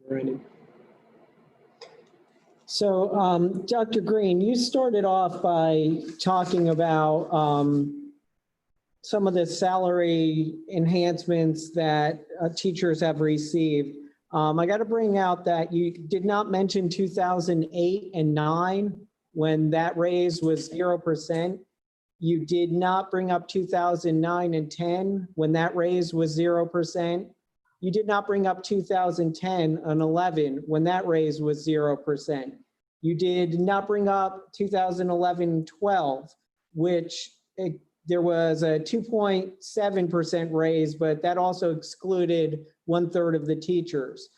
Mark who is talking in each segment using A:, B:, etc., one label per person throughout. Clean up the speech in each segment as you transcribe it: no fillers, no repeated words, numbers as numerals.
A: Alrighty. So, Dr. Green, you started off by talking about some of the salary enhancements that teachers have received. I got to bring out that you did not mention 2008 and 9 when that raise was 0%. You did not bring up 2009 and 10 when that raise was 0%. You did not bring up 2010 and 11 when that raise was 0%. You did not bring up 2011 and 12, which there was a 2.7% raise, but that also excluded 1/3 of the teachers.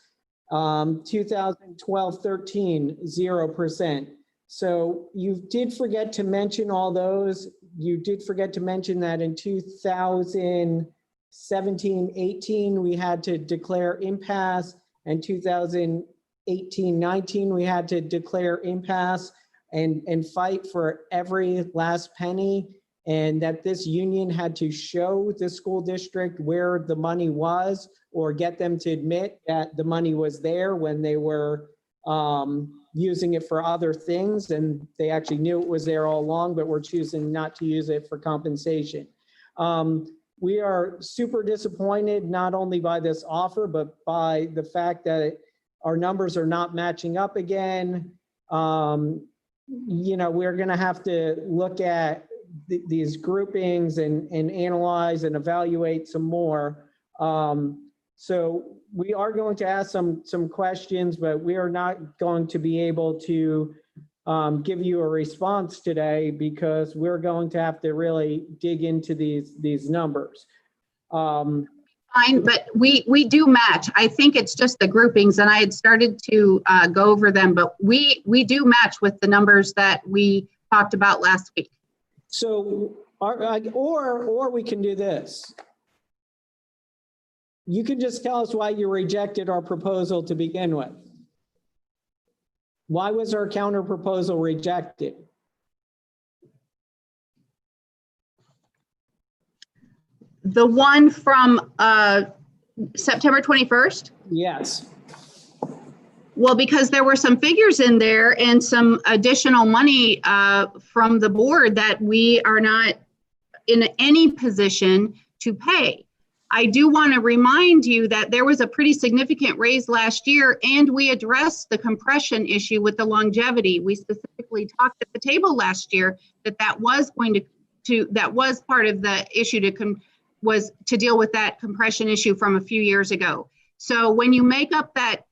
A: 2012-13, 0%. So you did forget to mention all those. You did forget to mention that in 2017-18, we had to declare impasse, and 2018-19, we had to declare impasse and fight for every last penny, and that this union had to show the school district where the money was or get them to admit that the money was there when they were using it for other things, and they actually knew it was there all along, but were choosing not to use it for compensation. We are super disappointed not only by this offer, but by the fact that our numbers are not matching up again. You know, we're going to have to look at these groupings and analyze and evaluate some more. So we are going to ask some questions, but we are not going to be able to give you a response today because we're going to have to really dig into these numbers.
B: Fine, but we do match. I think it's just the groupings, and I had started to go over them, but we do match with the numbers that we talked about last week.
A: So, or we can do this. You can just tell us why you rejected our proposal to begin with. Why was our counter proposal rejected?
B: The one from September 21st?
A: Yes.
B: Well, because there were some figures in there and some additional money from the board that we are not in any position to pay. I do want to remind you that there was a pretty significant raise last year, and we addressed the compression issue with the longevity. We specifically talked at the table last year that was going to that was part of the issue was to deal with that compression issue from a few years ago. So when you make up that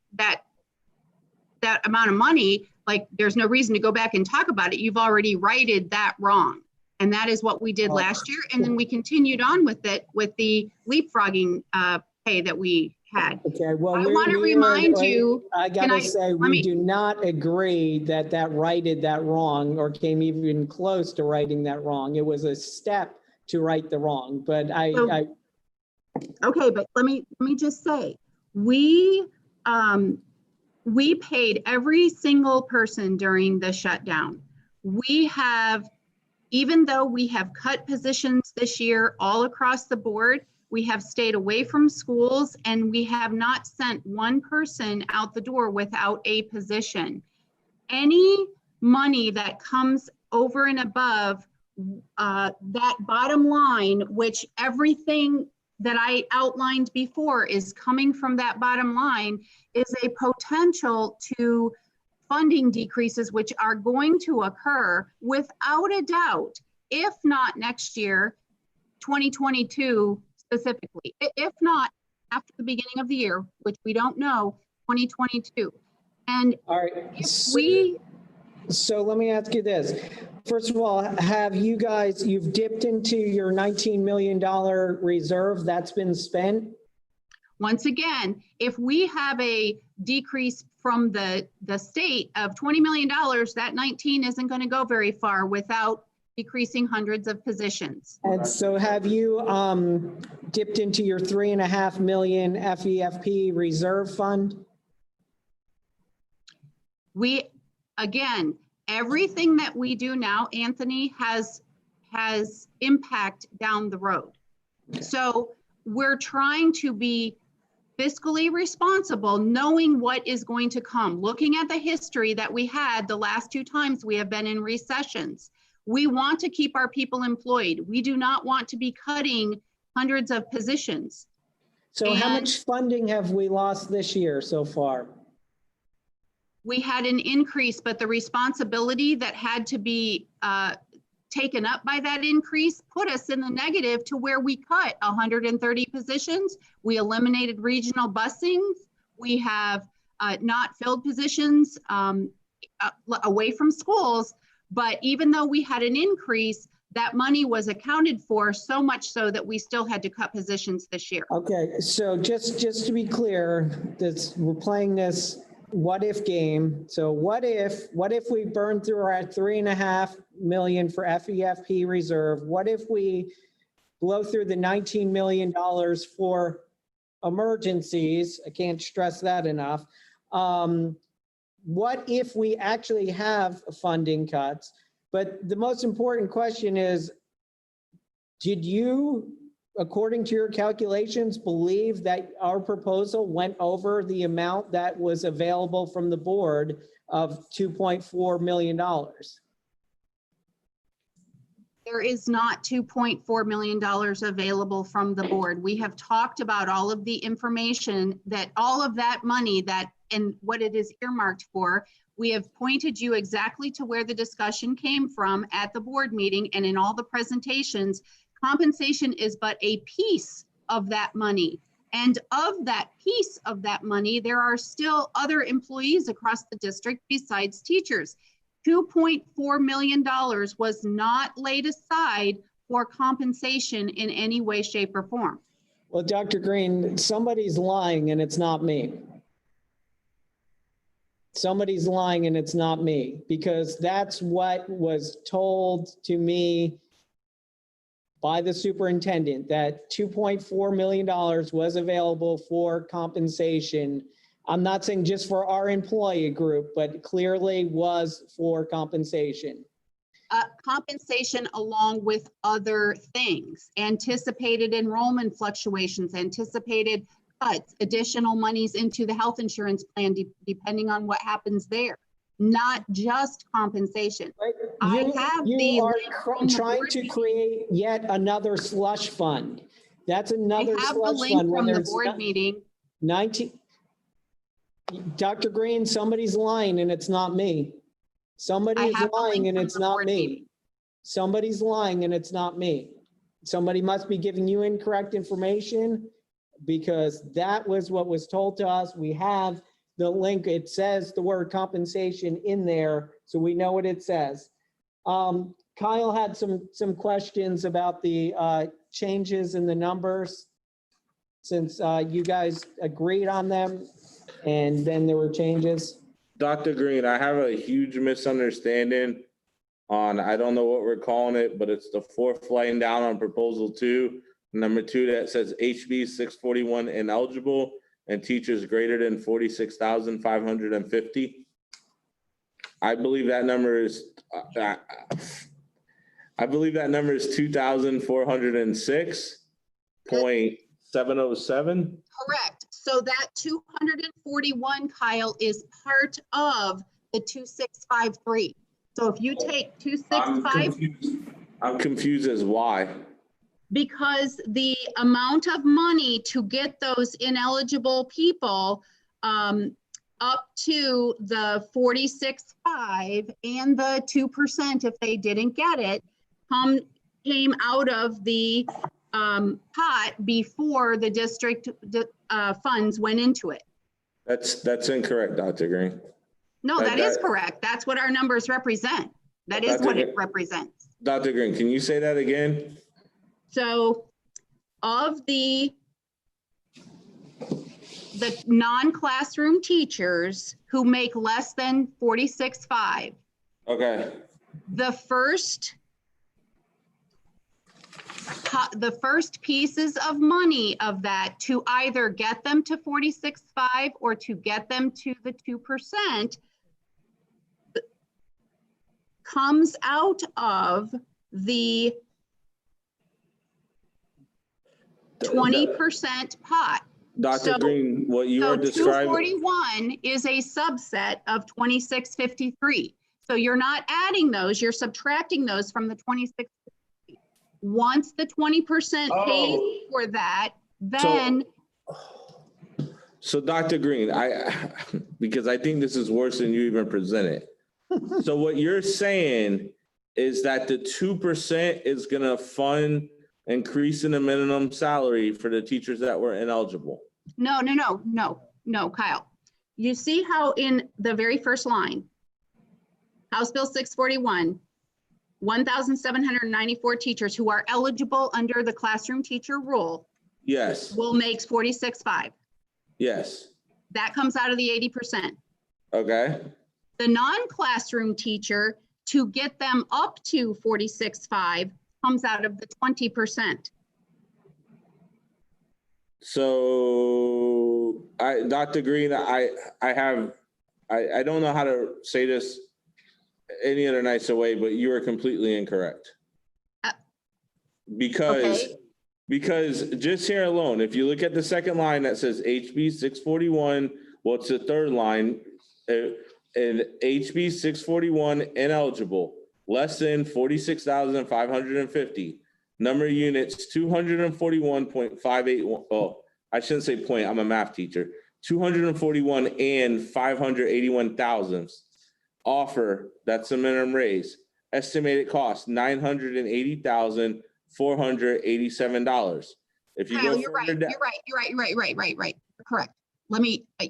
B: amount of money, like there's no reason to go back and talk about it. You've already righted that wrong. And that is what we did last year. And then we continued on with it with the leapfrogging pay that we had.
A: Okay, well,
B: I want to remind you.
A: I gotta say, we do not agree that righted that wrong or came even close to righting that wrong. It was a step to right the wrong, but
B: okay, but let me just say, we paid every single person during the shutdown. We have, even though we have cut positions this year all across the board, we have stayed away from schools, and we have not sent one person out the door without a position. Any money that comes over and above that bottom line, which everything that I outlined before is coming from that bottom line, is a potential to funding decreases, which are going to occur without a doubt, if not next year, 2022 specifically, if not after the beginning of the year, which we don't know, 2022. And
A: all right, so let me ask you this. First of all, have you guys, you've dipped into your $19 million reserve that's been spent?
B: Once again, if we have a decrease from the state of $20 million, that 19 isn't going to go very far without decreasing hundreds of positions.
A: And so have you dipped into your $3.5 million FEFP reserve fund?
B: We, again, everything that we do now, Anthony, has impact down the road. Okay. So we're trying to be fiscally responsible, knowing what is going to come, looking at the history that we had the last 2 times we have been in recessions. We want to keep our people employed. We do not want to be cutting hundreds of positions.
A: So how much funding have we lost this year so far?
B: We had an increase, but the responsibility that had to be taken up by that increase put us in the negative to where we cut 130 positions. We eliminated regional busing. We have not filled positions away from schools. But even though we had an increase, that money was accounted for, so much so that we still had to cut positions this year.
A: Okay, so just to be clear, we're playing this what if game. So what if we burn through our $3.5 million for FEFP reserve? What if we blow through the $19 million for emergencies? I can't stress that enough. What if we actually have funding cuts? But the most important question is, did you, according to your calculations, believe that our proposal went over the amount that was available from the board of $2.4 million?
B: There is not $2.4 million available from the board. We have talked about all of the information that all of that money and what it is earmarked for. We have pointed you exactly to where the discussion came from at the board meeting and in all the presentations. Compensation is but a piece of that money. And of that piece of that money, there are still other employees across the district besides teachers. $2.4 million was not laid aside for compensation in any way, shape, or form.
A: Well, Dr. Green, somebody's lying and it's not me. Somebody's lying and it's not me, because that's what was told to me by the superintendent, that $2.4 million was available for compensation. I'm not saying just for our employee group, but clearly was for compensation.
B: Compensation along with other things, anticipated enrollment fluctuations, anticipated cuts, additional monies into the health insurance plan, depending on what happens there. Not just compensation.
A: Right. You are trying to create yet another slush fund. That's another slush fund.
B: I have the link from the board meeting.
A: 19. Dr. Green, somebody's lying and it's not me. Somebody is lying and it's not me. Somebody's lying and it's not me. Somebody must be giving you incorrect information, because that was what was told to us. We have the link. It says the word compensation in there, so we know what it says. Kyle had some questions about the changes in the numbers, since you guys agreed on them and then there were changes.
C: Dr. Green, I have a huge misunderstanding on, I don't know what we're calling it, but it's the 4th line down on proposal 2. Number 2 that says HB 641 ineligible and teachers greater than 46,550. I believe that number is 2,406.707.
B: Correct. So that 241, Kyle, is part of the 2653. So if you take 265,
C: I'm confused as why.
B: Because the amount of money to get those ineligible people up to the 46.5 and the 2% if they didn't get it came out of the pot before the district funds went into it.
C: That's incorrect, Dr. Green.
B: No, that is correct. That's what our numbers represent. That is what it represents.
C: Dr. Green, can you say that again?
B: So of the non-classroom teachers who make less than 46.5.
C: Okay.
B: The first pieces of money of that to either get them to 46.5 or to get them to the 2% comes out of the 20% pot.
C: Dr.
B: So-
C: Green, what you
B: So
C: are describing,
B: 241 is a subset of 2653. So you're not adding those, you're subtracting those from the 2653. Once the 20% pays for that, then
C: so Dr. Green, because I think this is worse than you even presented. So what you're saying is that the 2% is gonna fund increasing the minimum salary for the teachers that were ineligible.
B: no, Kyle. You see how in the very first line, House Bill 641, 1,794 teachers who are eligible under the classroom teacher rule
C: Yes,
B: will make 46.5.
C: yes,
B: That comes out of the 80%.
C: okay,
B: The non-classroom teacher, to get them up to 46.5, comes out of the 20%.
C: so Dr. Green, I don't know how to say this any other nicer way, but you are completely incorrect. Because just here alone, if you look at the second line that says HB 641, well, it's the third line, and HB 641 ineligible, less than 46,550. Number of units, 241.581. Oh, I shouldn't say point, I'm a math teacher. 241 and 581 thousandths. Offer, that's the minimum raise. Estimated cost, $980,487. If you
B: Kyle,
C: go
B: you're right,
C: further down,
B: you're right. Correct.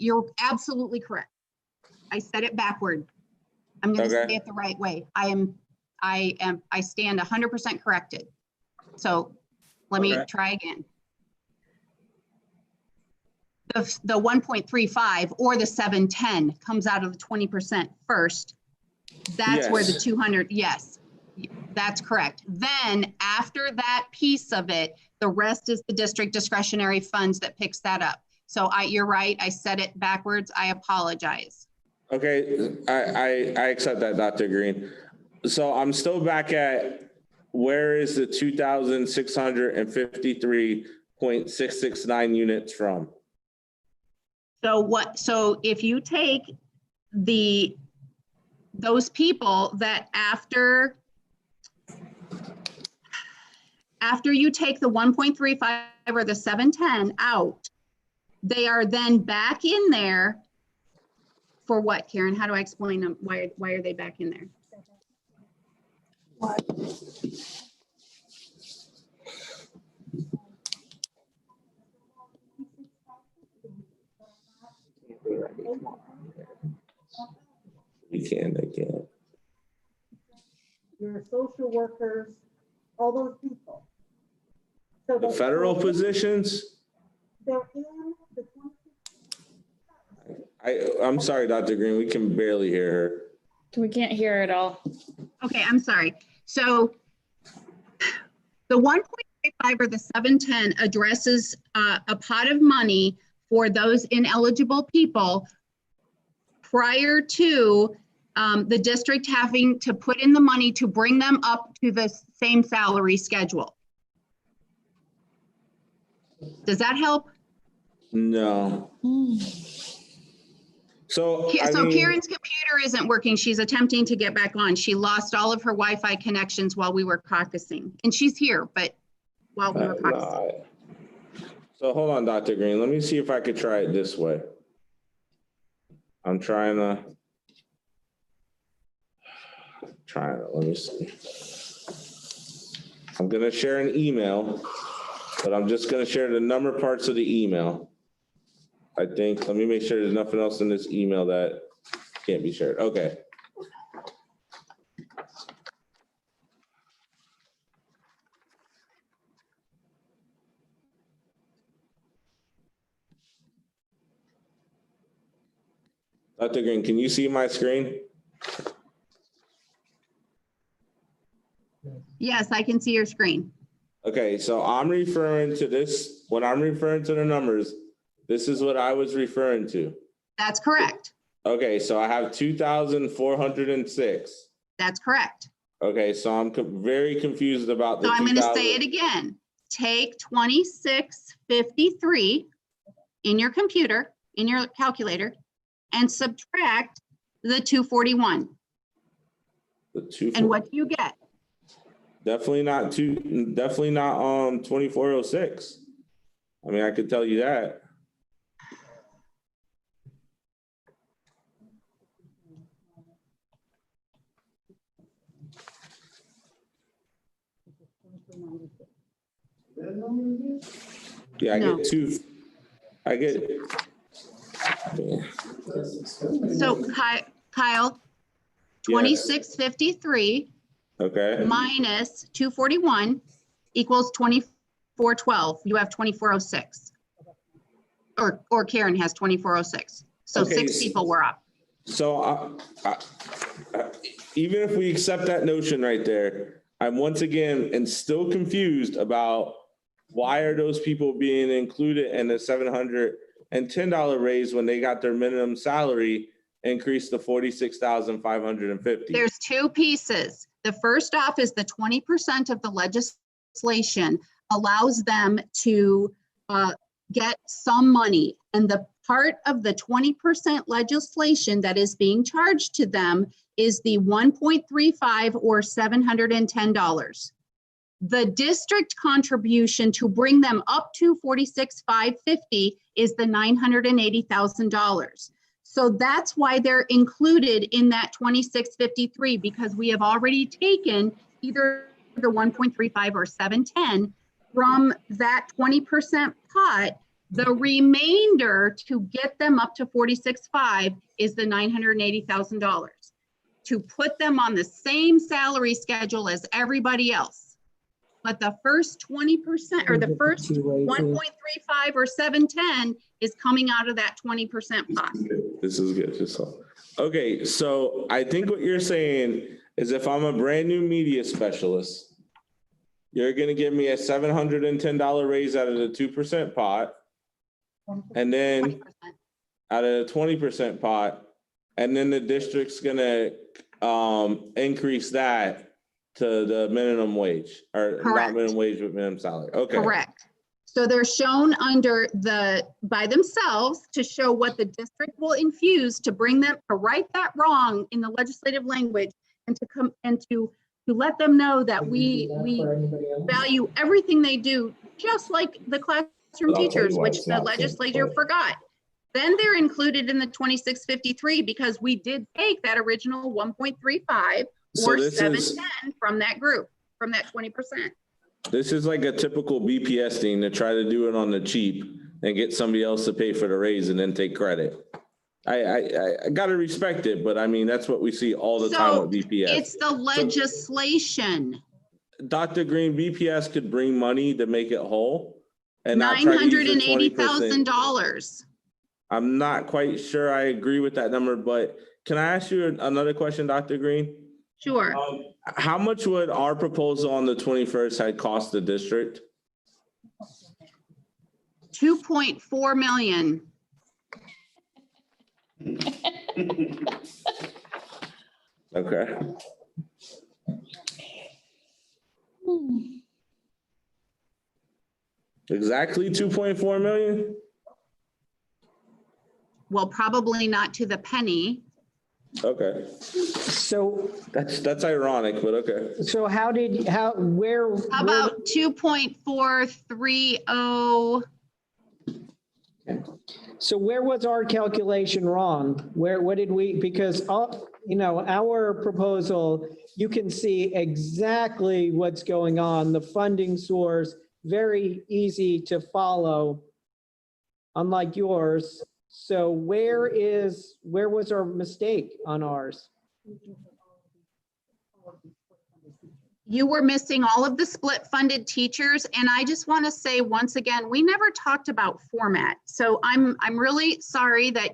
B: You're absolutely correct. I said it backward. I'm gonna say
C: Okay.
B: it the right way. I stand 100% corrected. So let me
C: Okay.
B: try again. The 1.35 or the 710 comes out of the 20% first. That's where the
C: Yes.
B: 200, yes, that's correct. Then after that piece of it, the rest is the district discretionary funds that picks that up. So you're right, I said it backwards, I apologize.
C: Okay, I accept that, Dr. Green. So I'm still back at, where is the 2,653.669 units from?
B: So if you take those people that after you take the 1.35 or the 710 out, they are then back in there for what, Karen? How do I explain them? Why are they back in there?
C: They can't.
D: Your social workers, all those people. So
C: The federal positions?
D: They're in the 20.
C: I'm sorry, Dr. Green, we can barely hear her.
E: We can't hear it all.
B: Okay, I'm sorry. So the 1.35 or the 710 addresses a pot of money for those ineligible people prior to the district having to put in the money to bring them up to the same salary schedule. Does that help?
C: No. So
B: Karen's computer isn't working. She's attempting to get back on. She lost all of her Wi-Fi connections while we were caucusing. And she's here, but while we were caucusing.
C: So hold on, Dr. Green. Let me see if I could try it this way. I'm trying to, let me see. I'm gonna share an email, but I'm just gonna share the number parts of the email. I think, let me make sure there's nothing else in this email that can't be shared. Okay. Dr. Green, can you see my screen?
B: Yes, I can see your screen.
C: Okay, so I'm referring to this, when I'm referring to the numbers, this is what I was referring to.
B: That's correct.
C: Okay, so I have 2,406.
B: That's correct.
C: Okay, so I'm very confused about the
B: So I'm going to
C: 2,000.
B: say it again. Take 2653 in your computer, in your calculator, and subtract the 241.
C: The two.
B: And what do you get?
C: Definitely not 2406. I mean, I could tell you that. Yeah, I
B: No.
C: get two. I get.
B: So Kyle, 2653
C: Okay.
B: minus 241 equals 2412. You have 2406. Or Karen has 2406. So
C: Okay,
B: 6 people were up.
C: So even if we accept that notion right there, I'm once again and still confused about why are those people being included in the $710 raise when they got their minimum salary increased to $46,550.
B: There's 2 pieces. The first off is the 20% of the legislation allows them to get some money. And the part of the 20% legislation that is being charged to them is the 1.35 or $710. The district contribution to bring them up to $46,550 is the $980,000. So that's why they're included in that 2653, because we have already taken either the 1.35 or 710 from that 20% pot. The remainder to get them up to 46.5 is the $980,000 to put them on the same salary schedule as everybody else. But the first 20% or the first 1.35 or 710 is coming out of that 20% pot.
C: This is good. Okay, so I think what you're saying is if I'm a brand new media specialist, you're going to give me a $710 raise out of the 2% pot, and then
B: 20%.
C: out of the 20% pot, and then the district's going to increase that to the minimum wage, or
B: Correct.
C: not minimum wage, but minimum salary. Okay.
B: Correct. So they're shown under by themselves to show what the district will infuse to bring them to right that wrong in the legislative language, and to come and to let them know that we value everything they do, just like the classroom teachers, which the legislature forgot. Then they're included in the 2653 because we did take that original 1.35 or 710 from that group, from that 20%.
C: This is like a typical BPS thing to try to do it on the cheap and get somebody else to pay for the raise and then take credit. I got to respect it, but I mean, that's what we see all the time with BPS.
B: It's the legislation.
C: Dr. Green, BPS could bring money to make it whole and not try to use the 20%.
B: $980,000.
C: I'm not quite sure I agree with that number, but can I ask you another question, Dr. Green?
B: Sure.
C: How much would our proposal on the 21st had cost the district?
B: 2.4 million.
C: Okay. Exactly 2.4 million?
B: Well, probably not to the penny.
C: Okay.
A: So,
C: That's ironic, but okay.
A: so where?
B: How about 2.430?
A: So where was our calculation wrong? What did we, because, our proposal, you can see exactly what's going on, the funding source, very easy to follow, unlike yours. So where was our mistake on ours?
B: You were missing all of the split funded teachers. And I just want to say once again, we never talked about format. So I'm really sorry that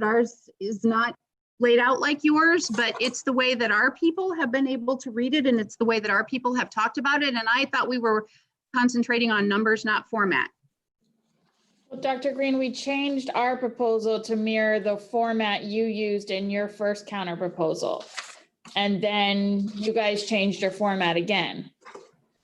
B: ours is not laid out like yours, but it's the way that our people have been able to read it. And it's the way that our people have talked about it. And I thought we were concentrating on numbers, not format.
E: Well, Dr. Green, we changed our proposal to mirror the format you used in your first counter proposal. And then you guys changed your format again.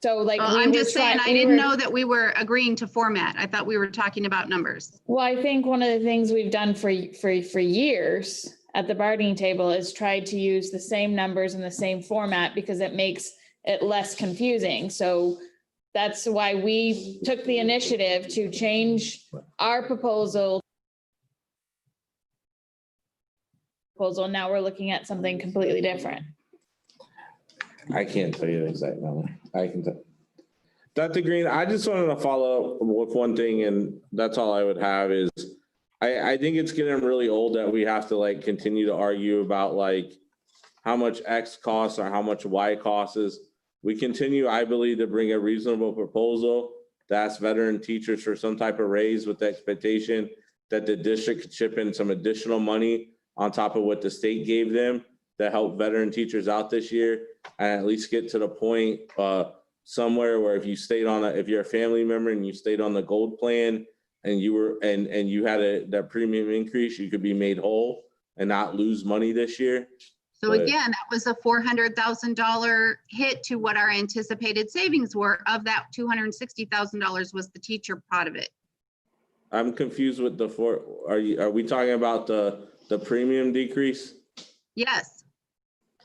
E: So like.
B: Well,
E: we
B: I'm
E: were
B: just saying, I
E: we
B: didn't
E: were-
B: know that we were agreeing to format. I thought we were talking about numbers.
E: Well, I think one of the things we've done for years at the bargaining table is tried to use the same numbers in the same format because it makes it less confusing. So that's why we took the initiative to change our proposal. Now we're looking at something completely different.
C: I can't tell you the exact number. I can tell. Dr. Green, I just wanted to follow up with one thing, and that's all I would have is, I think it's getting really old that we have to like continue to argue about like how much X costs or how much Y costs. We continue, I believe, to bring a reasonable proposal to ask veteran teachers for some type of raise with the expectation that the district could chip in some additional money on top of what the state gave them to help veteran teachers out this year, and at least get to the point somewhere where if you stayed on if you're a family member and you stayed on the gold plan and you were and you had that premium increase, you could be made whole and not lose money this year.
B: So
C: But-
B: again, that was a $400,000 hit to what our anticipated savings were. Of that, $260,000 was the teacher part of it.
C: I'm confused with are we talking about the premium decrease?
B: Yes,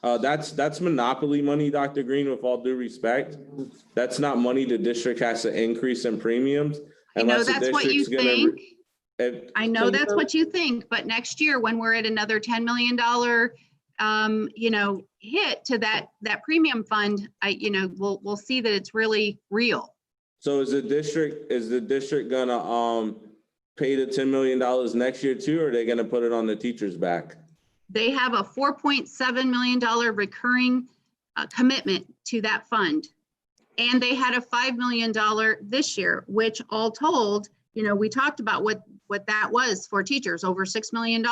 C: That's monopoly money, Dr. Green, with all due respect. That's not money the district has to increase in premiums.
B: I know
C: unless the
B: that's what you
C: district's gonna
B: think.
C: if-
B: I know that's what you think, but next year when we're at another $10 million, hit to that premium fund, we'll see that it's really real.
C: So is the district gonna pay the $10 million next year too, or are they gonna put it on the teacher's back?
B: They have a $4.7 million recurring commitment to that fund. And they had a $5 million this year, which all told, we talked about what that was for teachers, over $6 million.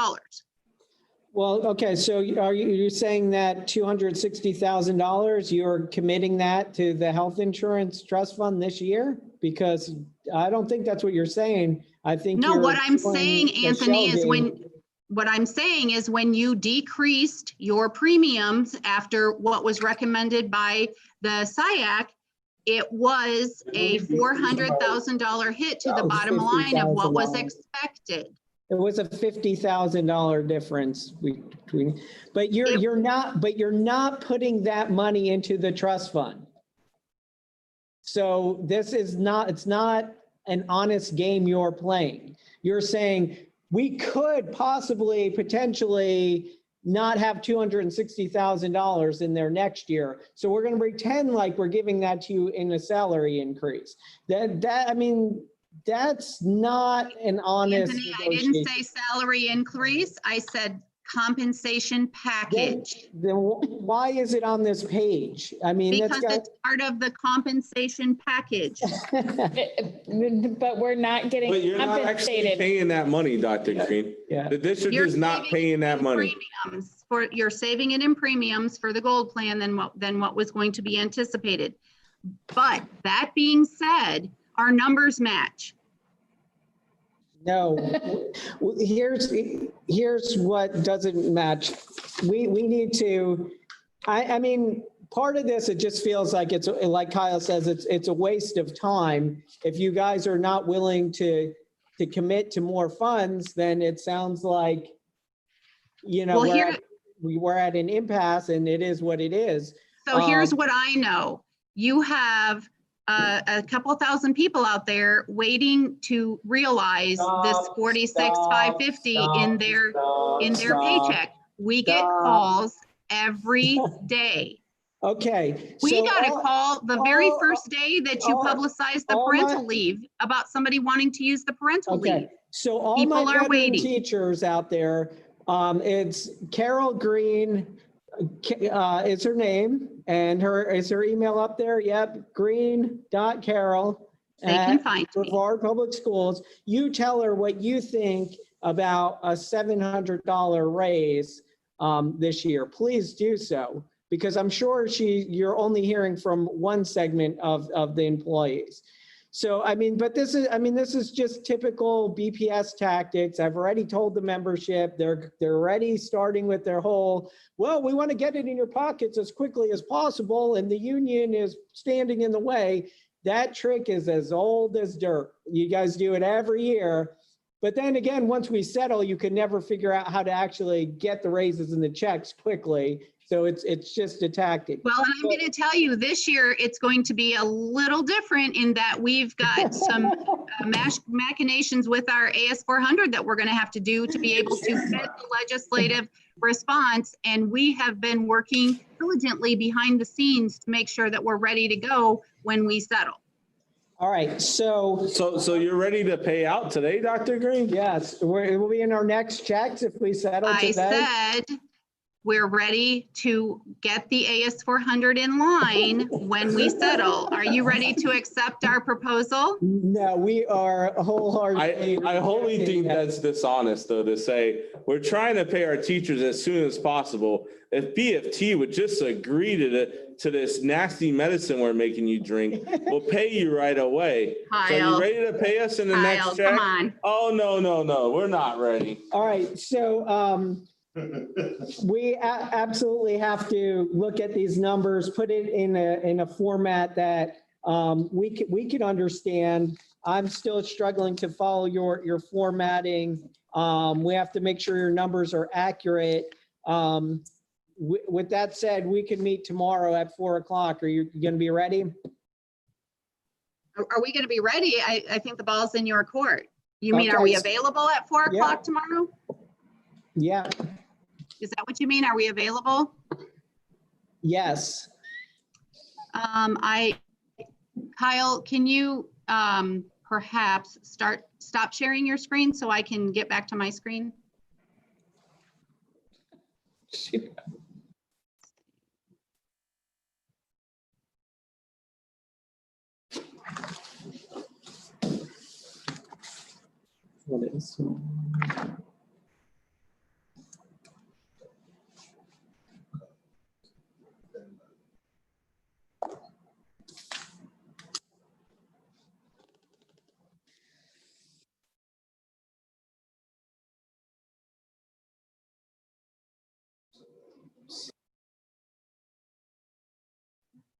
A: Well, okay, so you're saying that $260,000, you're committing that to the health insurance trust fund this year? Because I don't think that's what you're saying. I think
B: No,
A: you're
B: what I'm
A: playing
B: saying,
A: the
B: Anthony,
A: shell
B: is
A: game.
B: what I'm saying is when you decreased your premiums after what was recommended by the SIAC, it was a $400,000 hit to the bottom line of what was expected.
A: It was a $50,000 difference between, but you're not putting that money into the trust fund. So it's not an honest game you're playing. You're saying we could possibly, potentially not have $260,000 in there next year. So we're going to pretend like we're giving that to you in a salary increase. That's not an honest
B: Anthony, I didn't say salary increase. I said compensation package.
A: Then why is it on this page? I mean,
B: Because it's part of the compensation package.
E: But we're not getting
C: But you're not actually
E: compensated.
C: paying that money, Dr. Green.
A: Yeah.
C: The district
B: You're
C: is not
B: saving
C: paying
B: it
C: that
B: in
C: money.
B: premiums you're saving it in premiums for the gold plan than what was going to be anticipated. But that being said, our numbers match.
A: No, here's what doesn't match. We need to, I mean, part of this, it just feels like it's, like Kyle says, it's a waste of time. If you guys are not willing to commit to more funds, then it sounds like,
B: Well,
A: we're at an impasse and it is what it is.
B: So here's what I know. You have a couple thousand people out there waiting to realize this 46,550 in their paycheck. We get calls every day.
A: Okay.
B: We
A: so
B: got a call the very first day that you publicized the
A: all my-
B: parental leave about somebody wanting to use the parental leave.
A: Okay, so all
B: People
A: my
B: are
A: veteran
B: waiting.
A: teachers out there, it's Carol Green, is her name, and is her email up there? Yep, green.carol
B: They can find me.
A: Brevard Public Schools. You tell her what you think about a $700 raise this year. Please do so, because I'm sure you're only hearing from one segment of the employees. So, I mean, but this is just typical BPS tactics. I've already told the membership, they're already starting with their whole, well, we want to get it in your pockets as quickly as possible, and the union is standing in the way. That trick is as old as dirt. You guys do it every year. But then again, once we settle, you can never figure out how to actually get the raises and the checks quickly. So it's just a tactic.
B: Well, and I'm going to tell you, this year, it's going to be a little different in that we've got some machinations with our AS 400 that we're going to have to do to be able to get the legislative response. And we have been working diligently behind the scenes to make sure that we're ready to go when we settle.
A: All right, so
C: you're ready to pay out today, Dr. Green?
A: yes, it will be in our next checks if we settle
B: I
A: today.
B: said, we're ready to get the AS 400 in line when we settle. Are you ready to accept our proposal?
A: No, we are wholeheartedly.
C: I wholly think that's dishonest, though, to say we're trying to pay our teachers as soon as possible. If BFT would just agree to this nasty medicine we're making you drink, we'll pay you right away. So are
B: Kyle.
C: you ready to pay us in the next
B: Kyle,
C: check?
B: come on.
C: Oh, no, we're not ready.
A: All right, so we absolutely have to look at these numbers, put it in a format that we can understand. I'm still struggling to follow your formatting. We have to make sure your numbers are accurate. With that said, we can meet tomorrow at 4 o'clock. Are you going to be ready?
B: Are we going to be ready? I think the ball's in your court. You mean, are
A: Okay.
B: we available at 4
A: Yeah.
B: o'clock tomorrow?
A: Yeah.
B: Is that what you mean? Are we available?
A: Yes.
B: Kyle, can you perhaps stop sharing your screen so I can get back to my screen?
A: What is?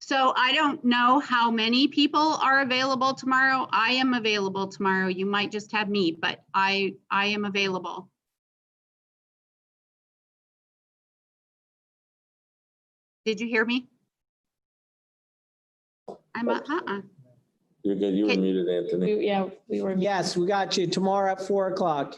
B: So I don't know how many people are available tomorrow. I am available tomorrow. You might just have me, but I am available. Did you hear me? I'm
C: You're good. You were
B: Okay.
C: muted, Anthony.
E: Yeah, we were.
A: Yes, we got you tomorrow at 4 o'clock.